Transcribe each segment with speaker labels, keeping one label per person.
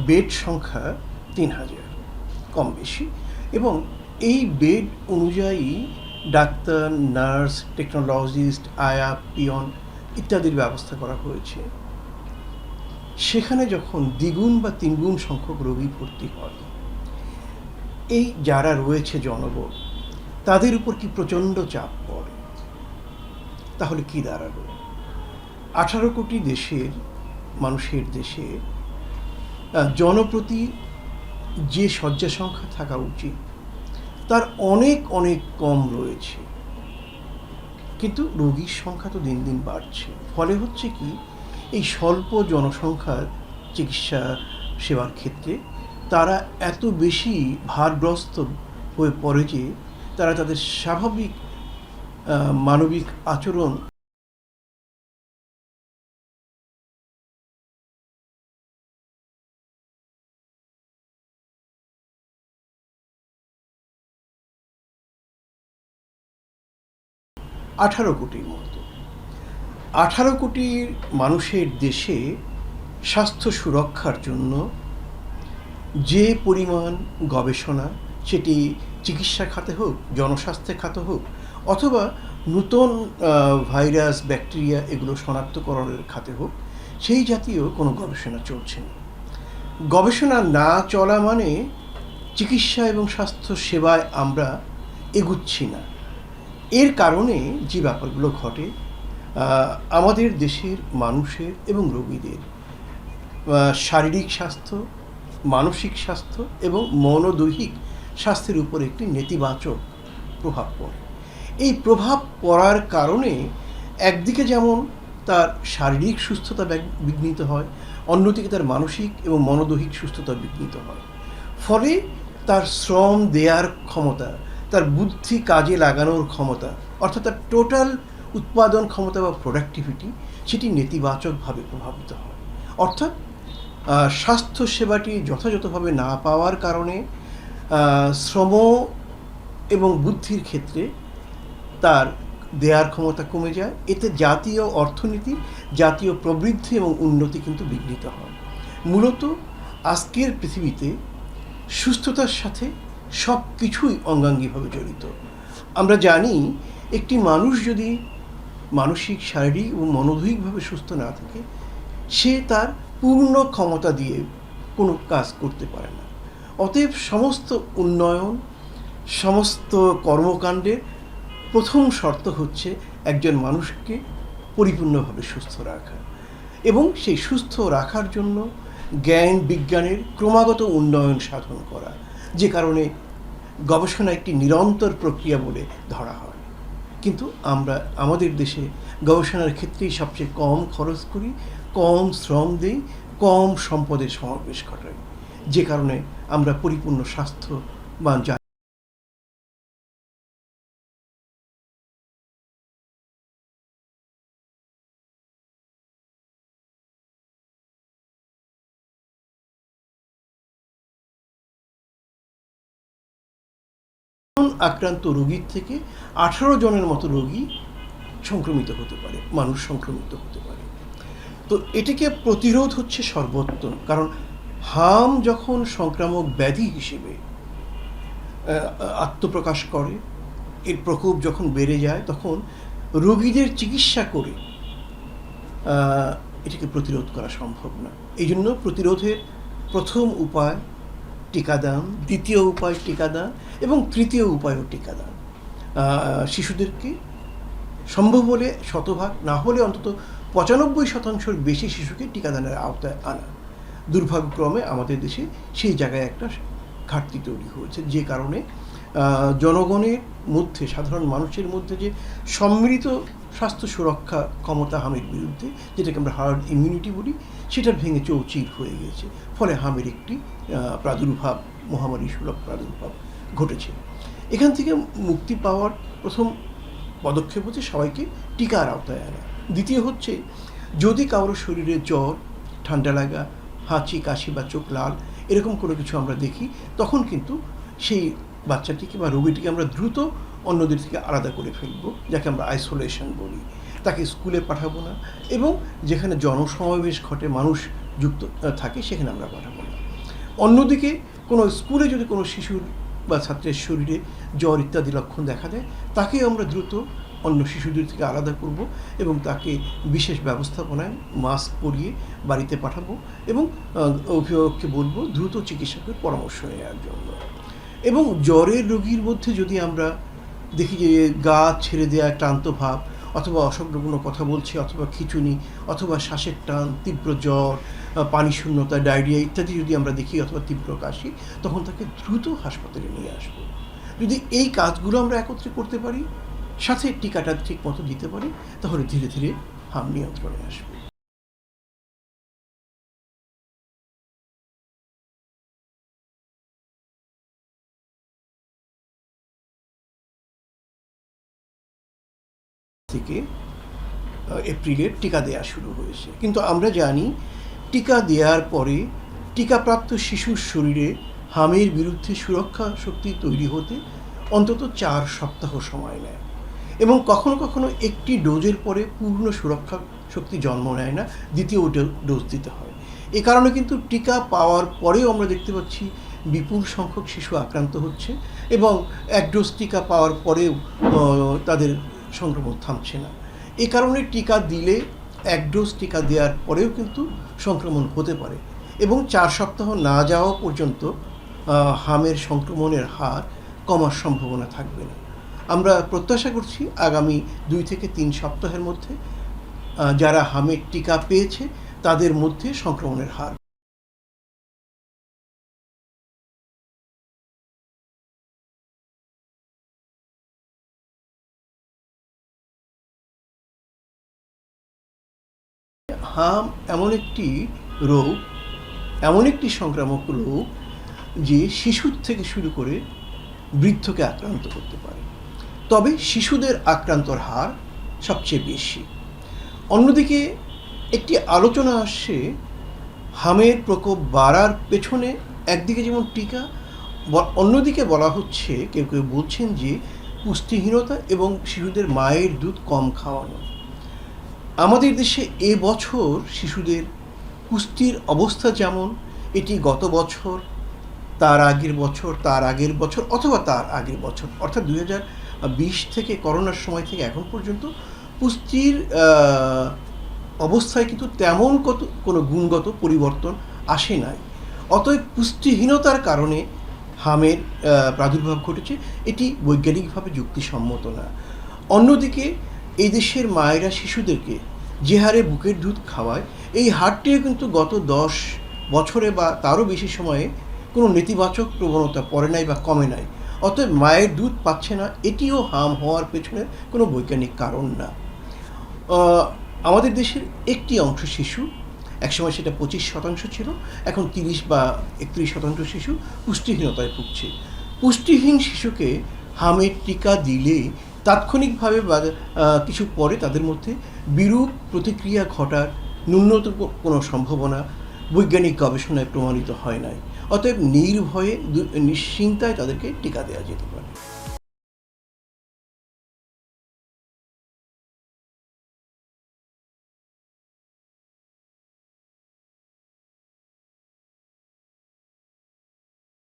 Speaker 1: Bed সংখ্যা ৩,০০০ কম বেশি, এবং এই বেড অনুযায়ী ডাক্তার, নার্স, টেকনোলজিস্ট, আয়া, পিয়ন ইত্যাদির ব্যবস্থা করা হয়েছে। সেখানে যখন দ্বিগুণ বা তিনগুণ সংখ্যক রোগী ভর্তি হয়, এই যারা রয়েছে জনবল, তাদের উপর কি প্রচণ্ড চাপ পড়ে। তাহলে কি দাঁড়ালো? 18 কোটি দেশের মানুষের দেশে জনপ্রতি যে শয্যা সংখ্যা থাকা উচিত তার অনেক অনেক কম রয়েছে, কিন্তু রোগীর সংখ্যা তো দিন দিন বাড়ছে। ফলে হচ্ছে কি, এই স্বল্প জনসংখ্যার চিকিৎসা সেবার ক্ষেত্রে তারা এত বেশি ভারগ্রস্ত হয়ে পড়ে যে তারা তাদের স্বাভাবিক মানবিক আচরণ আঠারো কোটির মতো 18 কোটির মানুষের দেশে স্বাস্থ্য সুরক্ষার জন্য যে পরিমাণ গবেষণা, সেটি চিকিৎসা খাতে হোক, জনস্বাস্থ্য খাতে হোক, অথবা নূতন ভাইরাস, ব্যাকটেরিয়া এগুলো শনাক্তকরণের খাতে হোক, সেই জাতীয় কোনো গবেষণা চলছে না। গবেষণা না চলা মানে চিকিৎসা এবং স্বাস্থ্য সেবায় আমরা এগুচ্ছি না। এর কারণে যে ব্যাপারগুলো ঘটে, আমাদের দেশের মানুষের এবং রোগীদের শারীরিক স্বাস্থ্য, মানসিক স্বাস্থ্য এবং মনোদৈহিক স্বাস্থ্যের উপর একটি নেতিবাচক প্রভাব পড়ে। এই প্রভাব পড়ার কারণে একদিকে যেমন তার শারীরিক সুস্থতা বিঘ্নিত হয়, অন্যদিকে তার মানসিক এবং মনোদৈহিক সুস্থতা বিঘ্নিত হয়। ফলে তার শ্রম দেওয়ার ক্ষমতা, তার বুদ্ধি কাজে লাগানোর ক্ষমতা, অর্থাৎ তার টোটাল উৎপাদন ক্ষমতা বা প্রোডাক্টিভিটি, সেটি নেতিবাচকভাবে প্রভাবিত হয়। অর্থাৎ স্বাস্থ্য সেবাটি যথাযথভাবে না পাওয়ার কারণে শ্রম এবং বুদ্ধির ক্ষেত্রে তার দেয়ার ক্ষমতা কমে যায়। এতে জাতীয় অর্থনীতি, জাতীয় প্রবৃদ্ধি এবং উন্নতি কিন্তু বিঘ্নিত হয়। মূলত আজকের পৃথিবীতে সুস্থতার সাথে সব কিছুই অঙ্গাঙ্গিভাবে জড়িত। আমরা জানি, একটি মানুষ যদি মানসিক, শারীরিক এবং মনোদৈহিকভাবে সুস্থ না থাকে, সে তার পূর্ণ ক্ষমতা দিয়ে কোনো কাজ করতে পারে না। অতএব সমস্ত উন্নয়ন, সমস্ত কর্মকাণ্ডের প্রথম শর্ত হচ্ছে একজন মানুষকে পরিপূর্ণভাবে সুস্থ রাখা, এবং সেই সুস্থ রাখার জন্য জ্ঞান বিজ্ঞানের ক্রমাগত উন্নয়ন সাধন করা, যে কারণে গবেষণা একটি নিরন্তর প্রক্রিয়া বলে ধরা হয়। কিন্তু আমরা আমাদের দেশে গবেষণার ক্ষেত্রেই সবচেয়ে কম খরচ করি, কম শ্রম দিই, কম সম্পদের সমাবেশ ঘটাই, যে কারণে আমরা পরিপূর্ণ স্বাস্থ্যবান আক্রান্ত রোগীর থেকে 18 জনের মতো রোগী সংক্রমিত হতে পারে, মানুষ সংক্রমিত হতে পারে। তো এটিকে প্রতিরোধ হচ্ছে সর্বোত্তম, কারণ হাম যখন সংক্রামক ব্যাধি হিসেবে আত্মপ্রকাশ করে, এর প্রকোপ যখন বেড়ে যায়, তখন রোগীদের চিকিৎসা করে এটিকে প্রতিরোধ করা সম্ভব না। এই জন্য প্রতিরোধের প্রথম উপায় টিকাদান, দ্বিতীয় উপায় টিকাদান, এবং তৃতীয় উপায়ও টিকাদান। শিশুদেরকে সম্ভব হলে শতভাগ, না হলে অন্তত 95% বেশি শিশুকে টিকাদানের আওতায় আনা। দুর্ভাগ্যক্রমে আমাদের দেশে সেই জায়গায় একটা ঘাটতি তৈরি হয়েছে, যে কারণে জনগণের মধ্যে, সাধারণ মানুষের মধ্যে যে সম্মিলিত স্বাস্থ্য সুরক্ষা ক্ষমতা হামের বিরুদ্ধে, যেটাকে আমরা হার্ড ইমিউনিটি বলি, সেটা ভেঙে চৌচির হয়ে গেছে। ফলে হামের একটি প্রাদুর্ভাব, মহামারী সুলভ প্রাদুর্ভাব ঘটেছে। এখান থেকে মুক্তি পাওয়ার প্রথম পদক্ষেপ হচ্ছে সবাইকে টিকার আওতায় আনা। দ্বিতীয় হচ্ছে, যদি কারোর শরীরে জ্বর, ঠান্ডা লাগা, হাঁচি, কাশি বা চোখ লাল এরকম কোনো কিছু আমরা দেখি, তখন কিন্তু সেই বাচ্চাটিকে বা রোগীটিকে আমরা দ্রুত অন্যদের থেকে আলাদা করে ফেলবো, যাকে আমরা আইসোলেশন বলি। তাকে স্কুলে পাঠাবো না, এবং যেখানে জনসমাবেশ ঘটে, মানুষ যুক্ত থাকে, সেখানে আমরা পাঠাবো না। অন্যদিকে কোনো স্কুলে যদি কোনো শিশুর বা ছাত্রের শরীরে জ্বর ইত্যাদি লক্ষণ দেখা দেয়, তাকে আমরা দ্রুত অন্য শিশুদের থেকে আলাদা করব এবং তাকে বিশেষ ব্যবস্থাপনায় মাস্ক পরিয়ে বাড়িতে পাঠাবো এবং অভিভাবককে বলবো দ্রুত চিকিৎসকের পরামর্শ নেওয়ার জন্য। এবং জ্বরের রোগীর মধ্যে যদি আমরা দেখি যে গা ছেড়ে দেওয়া ক্লান্ত ভাব, অথবা অসংলগ্ন কথা বলছে, অথবা খিঁচুনি, অথবা শ্বাসের টান, তীব্র জ্বর, পানি শূন্যতা, ডায়রিয়া ইত্যাদি যদি আমরা দেখি, অথবা তীব্র কাশি, তখন তাকে দ্রুত হাসপাতালে নিয়ে আসবো। যদি এই কাজগুলো আমরা একত্রে করতে পারি, সাথে টিকাটা ঠিক মতো দিতে পারি, তাহলে ধীরে ধীরে হাম নিয়ন্ত্রণে আসবে। থেকে এপ্রিলের টিকা দেওয়া শুরু হয়েছে, কিন্তু আমরা জানি টিকা দেওয়ার পরে টিকাপ্রাপ্ত শিশুর শরীরে হামের বিরুদ্ধে সুরক্ষা শক্তি তৈরি হতে অন্তত 4 সপ্তাহ সময় নেয়, এবং কখনো কখনো একটি ডোজের পরে পূর্ণ সুরক্ষা শক্তি জন্ম নেয় না, দ্বিতীয় ডোজ দিতে হয়। এ কারণে কিন্তু টিকা পাওয়ার পরেও আমরা দেখতে পাচ্ছি বিপুল সংখ্যক শিশু আক্রান্ত হচ্ছে, এবং 1 ডোজ টিকা পাওয়ার পরেও তাদের সংক্রমণ থামছে না। এ কারণে টিকা দিলে 1 ডোজ টিকা দেওয়ার পরেও কিন্তু সংক্রমণ হতে পারে, এবং 4 সপ্তাহ না যাওয়া পর্যন্ত হামের সংক্রমণের হার কমার সম্ভাবনা থাকবে না। আমরা প্রত্যাশা করছি আগামী 2 থেকে 3 সপ্তাহের মধ্যে যারা হামের টিকা পেয়েছে তাদের মধ্যে সংক্রমণের হার হাম এমন একটি রোগ, এমন একটি সংক্রামক রোগ যে শিশুর থেকে শুরু করে বৃদ্ধকে আক্রান্ত করতে পারে, তবে শিশুদের আক্রান্তর হার সবচেয়ে বেশি। অন্যদিকে একটি আলোচনা আসছে হামের প্রকোপ বাড়ার পেছনে একদিকে যেমন টিকা, অন্যদিকে বলা হচ্ছে, কেউ কেউ বলছেন যে পুষ্টিহীনতা এবং শিশুদের মায়ের দুধ কম খাওয়ানো। আমাদের দেশে এবছর শিশুদের পুষ্টির অবস্থা যেমন, এটি গত বছর, তার আগের বছর, তার আগের বছর, অথবা তার আগের বছর, অর্থাৎ 2020 থেকে করোনার সময় থেকে এখন পর্যন্ত পুষ্টির অবস্থায় কিন্তু তেমন কোনো গুণগত পরিবর্তন আসে নাই। অতএব পুষ্টিহীনতার কারণে হামের প্রাদুর্ভাব ঘটেছে, এটি বৈজ্ঞানিকভাবে যুক্তিসম্মত না। অন্যদিকে এই দেশের মায়েরা শিশুদেরকে যে হারে বুকের দুধ খাওয়ায়, এই হারটিও কিন্তু গত 10 বছরে বা তারও বেশি সময়ে কোনো নেতিবাচক প্রবণতা পড়ে নাই বা কমে নাই। অতএব মায়ের দুধ পাচ্ছে না, এটিও হাম হওয়ার পেছনে কোনো বৈজ্ঞানিক কারণ না। আমাদের দেশের একটি অংশ শিশু, একসময় সেটা 25% ছিল, এখন 30 বা 31% শিশু পুষ্টিহীনতায় ভুগছে। পুষ্টিহীন শিশুকে হামের টিকা দিলে তাৎক্ষণিকভাবে বা কিছু পরে তাদের মধ্যে বিরূপ প্রতিক্রিয়া ঘটার ন্যূনতম কোনো সম্ভাবনা বৈজ্ঞানিক গবেষণায় প্রমাণিত হয় নাই। অতএব নির্ভয়ে নিশ্চিন্তায় তাদেরকে টিকা দেওয়া যেতে পারে।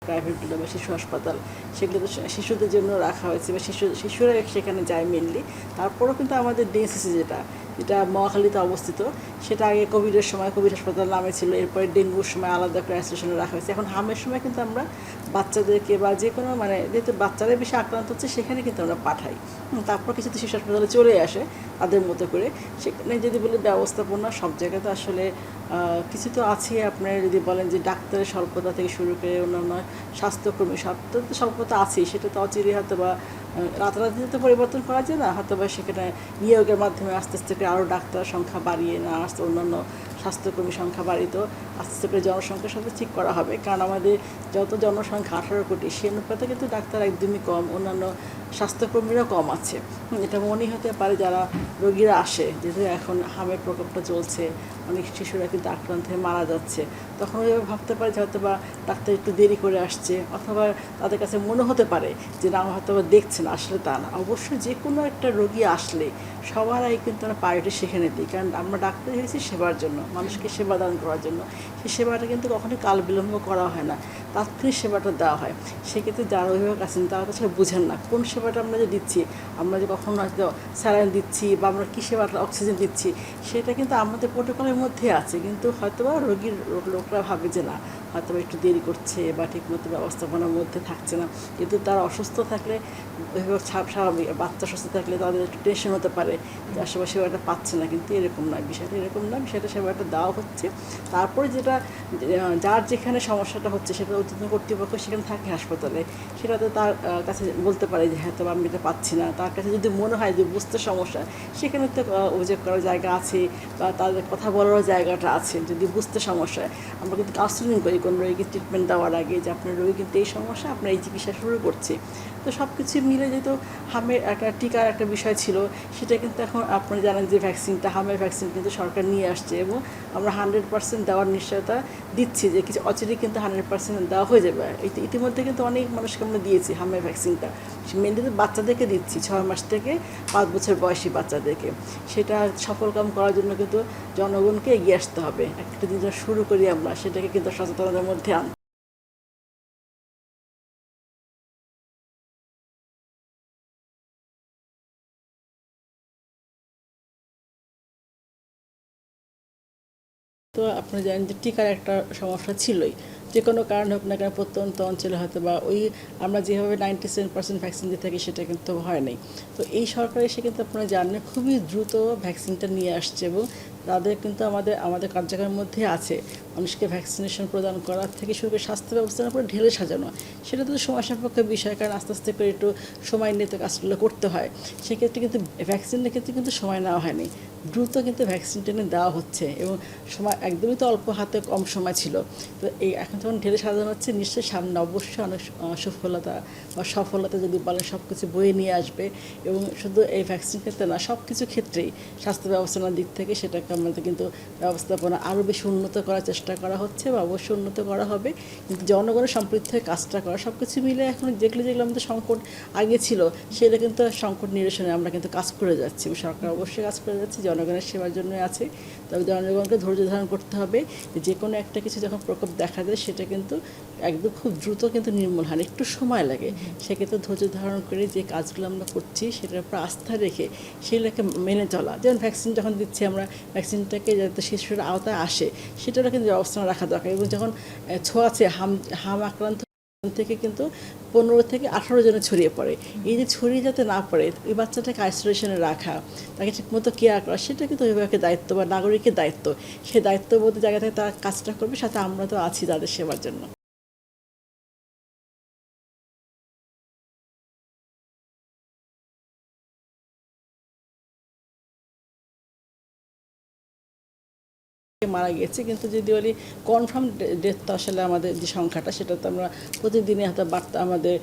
Speaker 2: প্রাইভেটগুলো বা শিশু হাসপাতাল, সেগুলো তো শিশুদের জন্য রাখা হয়েছে বা শিশুরা সেখানে যায় মেনলি। তারপরেও কিন্তু আমাদের ডিএনসিসি যেটা মহাখালীতে অবস্থিত, সেটা আগে কোভিডের সময় কোভিড হাসপাতাল নামে ছিল, এরপরে ডেঙ্গুর সময় আলাদা করে অ্যাসোসিয়েশনে রাখা হয়েছে। এখন হামের সময় কিন্তু আমরা বাচ্চাদেরকে বা যে কোনো যেহেতু বাচ্চারা বেশি আক্রান্ত হচ্ছে সেখানে কিন্তু আমরা পাঠাই। তারপর কিছু তো শিশু হাসপাতালে চলে আসে তাদের মতো করে। সেখানে যদি বলি ব্যবস্থাপনা সব জায়গাতে আসলে কিছু তো আছে। আপনার যদি বলেন যে ডাক্তারের স্বল্পতা থেকে শুরু করে অন্যান্য স্বাস্থ্যকর্মী স্বল্পতা আছেই, সেটা তো অচিরে হয়তো বা রাতারাতি তো পরিবর্তন করা যায় না, হয়তো বা সেখানে নিয়োগের মাধ্যমে আস্তে আস্তে করে আরও ডাক্তারের সংখ্যা বাড়িয়ে না আসতে অন্যান্য স্বাস্থ্যকর্মী সংখ্যা বাড়িত আস্তে আস্তে করে জনসংখ্যার সাথে ঠিক করা হবে। কারণ আমাদের যত জনসংখ্যা 18 কোটি, সে অনুপাতে কিন্তু ডাক্তার একদমই কম। অন্যান্য স্বাস্থ্যকর্মীরা কম আছে। এটা মনেই হতে পারে যারা রোগীরা আসে, যেহেতু এখন হামের প্রকোপটা চলছে, অনেক শিশুরা কিন্তু আক্রান্ত হয়ে মারা যাচ্ছে, তখন ওইভাবে ভাবতে পারে যে হয়তো বা ডাক্তার একটু দেরি করে আসছে, অথবা তাদের কাছে মনে হতে পারে যে না হয়তো বা দেখছে না, আসলে তা না। অবশ্যই যে কোনো একটা রোগী আসলে সবার আগে কিন্তু আমরা প্রায়োরিটি সেখানে দিই, কারণ আমরা ডাক্তার হয়েছি সেবার জন্য, মানুষকে সেবা দান করার জন্য। সেই সেবাটা কিন্তু কখনোই কাল বিলম্ব করা হয় না, তাৎক্ষণিক সেবাটা দেওয়া হয়। সেক্ষেত্রে যারা অভিভাবক আছেন তারা তো সেটা বুঝেন না, কোন সেবাটা আমরা যে দিচ্ছি, আমরা যে কখনো হয়তো স্যালাইন দিচ্ছি বা আমরা কী সেবাটা অক্সিজেন দিচ্ছি, সেটা কিন্তু আমাদের প্রোটোকলের মধ্যে আছে, কিন্তু হয়তো বা রোগীর লোকরা ভাবে যে না হয়তো একটু দেরি করছে বা ঠিকমতো ব্যবস্থাপনার মধ্যে থাকছে না। কিন্তু তারা অসুস্থ থাকলে অভিভাবক স্বাভাবিক, বাচ্চা সুস্থ থাকলে তাদের একটু টেনশন হতে পারে যে আসলে সেবাটা পাচ্ছে না, কিন্তু এরকম নয়, বিষয়টা এরকম নয়, বিষয়টা সেবাটা দেওয়া হচ্ছে। তারপরে যেটা যার যেখানে সমস্যাটা হচ্ছে সেটা ঊর্ধ্বতন কর্তৃপক্ষ সেখানে থাকে হাসপাতালে, সেটা তো তার কাছে বলতে পারে যে হ্যাঁ তো আমি এটা পাচ্ছি না। তার কাছে যদি মনে হয় যে বুঝতে সমস্যা, সেখানে তো অভিযোগ করার জায়গা আছে বা তাদের কথা বলারও জায়গাটা আছে। যদি বুঝতে সমস্যা হয়, আমরা কিন্তু কাউন্সিলিং করি কোনো রোগীকে ট্রিটমেন্ট দেওয়ার আগে, যে আপনার রোগী কিন্তু এই সমস্যা, আপনার এই চিকিৎসা শুরু করছি। তো সব কিছু মিলে যেহেতু হামের একটা টিকার একটা বিষয় ছিল, সেটা কিন্তু এখন আপনারা জানেন যে ভ্যাকসিনটা, হামের ভ্যাকসিন কিন্তু সরকার নিয়ে আসছে, এবং আমরা 100% দেওয়ার নিশ্চয়তা দিচ্ছি যে কিছু অচিরেই কিন্তু 100% দেওয়া হয়ে যাবে। ইতিমধ্যে কিন্তু অনেক মানুষকে আমরা দিয়েছি হামের ভ্যাকসিনটা, মেনলি বাচ্চাদেরকে দিচ্ছি 6 মাস থেকে 5 বছর বয়সী বাচ্চাদেরকে। সেটা সফলকাম করার জন্য কিন্তু জনগণকে এগিয়ে আসতে হবে। একটা জিনিস শুরু করি আমরা, সেটাকে কিন্তু সচেতনতার মধ্যে আনতে। তো আপনি জানেন যে টিকার একটা সমস্যা ছিলই, যে কোনো কারণ হোক না কেন প্রত্যন্ত অঞ্চলে হয়তো বা ওই আমরা যেভাবে 97% ভ্যাকসিন দিয়ে থাকি সেটা কিন্তু হয় নাই। তো এই সরকার এসে কিন্তু আপনারা জানেন খুবই দ্রুত ভ্যাকসিনটা নিয়ে আসছে, এবং তাদের কিন্তু আমাদের কার্যক্রমের মধ্যে আছে মানুষকে ভ্যাকসিনেশন প্রদান করার থেকে শুরু করে স্বাস্থ্য ব্যবস্থার উপরে ঢেলে সাজানো। সেটা তো সময় সাপেক্ষ বিষয়, কারণ আস্তে আস্তে করে একটু সময় নিয়ে তো কাজগুলো করতে হয়। সেক্ষেত্রে কিন্তু ভ্যাকসিনের ক্ষেত্রে কিন্তু সময় নেওয়া হয়নি, দ্রুত কিন্তু ভ্যাকসিন টেনে দেওয়া হচ্ছে, এবং সময় একদমই তো অল্প হাতে কম সময় ছিল। তো এই এখন যখন ঢেলে সাজানো হচ্ছে, নিশ্চয়ই সামনে অবশ্যই অনেক সুফলতা বা সফলতা যদি বলেন সব কিছু বয়ে নিয়ে আসবে। এবং শুধু এই ভ্যাকসিন ক্ষেত্রে না, সব কিছু ক্ষেত্রেই স্বাস্থ্য ব্যবস্থাপনার দিক থেকে সেটাকে আমাদের কিন্তু ব্যবস্থাপনা আরও বেশি উন্নত করার চেষ্টা করা হচ্ছে, বা অবশ্যই উন্নত করা হবে। কিন্তু জনগণের সম্পৃক্ত হয়ে কাজটা করা, সব কিছু মিলে এখন যেগুলো যেগুলো আমাদের সংকট আগে ছিল, সেটা কিন্তু সংকট নিরসনে আমরা কিন্তু কাজ করে যাচ্ছি। সরকার অবশ্যই কাজ করে যাচ্ছে, জনগণের সেবার জন্যই আছে। তবে জনগণকে ধৈর্য ধারণ করতে হবে, যে কোনো একটা কিছু যখন প্রকোপ দেখা যায় সেটা কিন্তু একদম খুব দ্রুত কিন্তু নির্মূল হয়, একটু সময় লাগে। সেক্ষেত্রে ধৈর্য ধারণ করে যে কাজগুলো আমরা করছি সেটার উপর আস্থা রেখে সেগুলোকে মেনে চলা। যেমন ভ্যাকসিন যখন দিচ্ছি আমরা, ভ্যাকসিনটাকে যাতে শিশুর আওতায় আসে সেটারও কিন্তু ব্যবস্থা রাখা দরকার। এবং যখন ছোঁয়াচে হাম আক্রান্ত থেকে কিন্তু 15 থেকে 18 জনে ছড়িয়ে পড়ে, এই যে ছড়িয়ে যাতে না পড়ে ওই বাচ্চাটাকে আইসোলেশনে রাখা, তাকে ঠিকমতো কেয়ার করা, সেটা কিন্তু অভিভাবকের দায়িত্ব বা নাগরিকের দায়িত্ব। সেই দায়িত্ববোধ জায়গা থেকে তারা কাজটা করবে, সাথে আমরা তো আছি তাদের সেবার জন্য। মারা গেছে, কিন্তু যদি বলি কনফার্ম ডেথ তো আসলে আমাদের যে সংখ্যাটা সেটা তো আমরা প্রতিদিনই হয়তো বার্তা আমাদের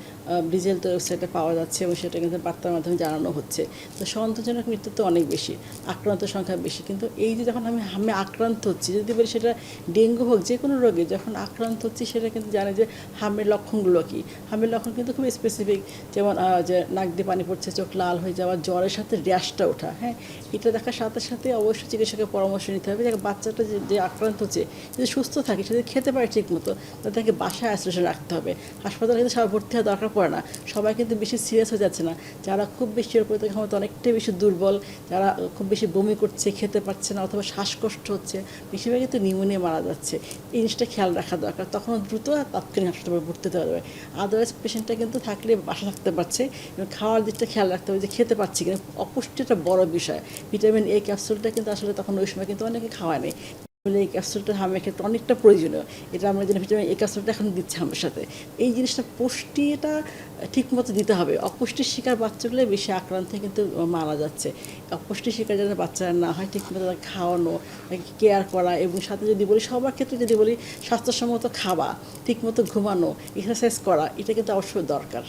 Speaker 2: ডিজিটাল ওয়েবসাইটে পাওয়া যাচ্ছে, এবং সেটা কিন্তু বার্তার মাধ্যমে জানানো হচ্ছে। তো সন্তোষজনক মৃত্যু তো অনেক বেশি, আক্রান্ত সংখ্যা বেশি। কিন্তু এই যে যখন আমি আক্রান্ত হচ্ছি, যদি বলি সেটা ডেঙ্গু হোক, যে কোনো রোগে যখন আক্রান্ত হচ্ছি, সেটা কিন্তু জানে যে হামের লক্ষণগুলো কী। হামের লক্ষণ কিন্তু খুব স্পেসিফিক, যেমন যে নাক দিয়ে পানি পড়ছে, চোখ লাল হয়ে যাওয়া, জ্বরের সাথে র্যাশটা ওঠা। হ্যাঁ, এটা দেখার সাথে সাথে অবশ্যই চিকিৎসকের পরামর্শ নিতে হবে, যে বাচ্চাটা যে আক্রান্ত হচ্ছে যদি সুস্থ থাকে, সে যদি খেতে পারে ঠিক মতো, তাহলে তাকে বাসায় আইসোলেশন রাখতে হবে। হাসপাতালে কিন্তু সবাই ভর্তি হওয়া দরকার পড়ে না, সবাই কিন্তু বেশি সিরিয়াস হয়ে যাচ্ছে না। যারা খুব বেশি প্রতিরোধ ক্ষমতা অনেকটাই বেশি দুর্বল, যারা খুব বেশি বমি করছে, খেতে পারছে না, অথবা শ্বাসকষ্ট হচ্ছে, বেশিরভাগই কিন্তু নিউমোনিয়া মারা যাচ্ছে। এই জিনিসটা খেয়াল রাখা দরকার, তখন দ্রুত তাৎক্ষণিক হাসপাতালে ভর্তি হতে হবে। আদারওয়াইজ পেশেন্টটা কিন্তু থাকলে বাসা থাকতে পারছে, এবং খাওয়ার দিকটা খেয়াল রাখতে হবে যে খেতে পারছি কিনা। অপুষ্টি একটা বড় বিষয়, ভিটামিন এ ক্যাপসুলটা কিন্তু আসলে তখন ওই সময় কিন্তু অনেকে খাওয়ায় নেই। এই ক্যাপসুলটা হামের ক্ষেত্রে অনেকটা প্রয়োজনীয়, এটা আমরা যেন ভিটামিন এ ক্যাপসুলটা এখন দিচ্ছি হামের সাথে। এই জিনিসটা পুষ্টি এটা ঠিকমতো দিতে হবে। অপুষ্টির শিকার বাচ্চাগুলো বেশি আক্রান্ত কিন্তু মারা যাচ্ছে। অপুষ্টির শিকার যেন বাচ্চারা না হয়, ঠিকমতো তাকে খাওয়ানো, কেয়ার করা, এবং সাথে যদি বলি সবার ক্ষেত্রে যদি বলি স্বাস্থ্যসম্মত খাওয়া, ঠিকমতো ঘুমানো, এক্সারসাইজ করা, এটা কিন্তু অবশ্যই দরকার।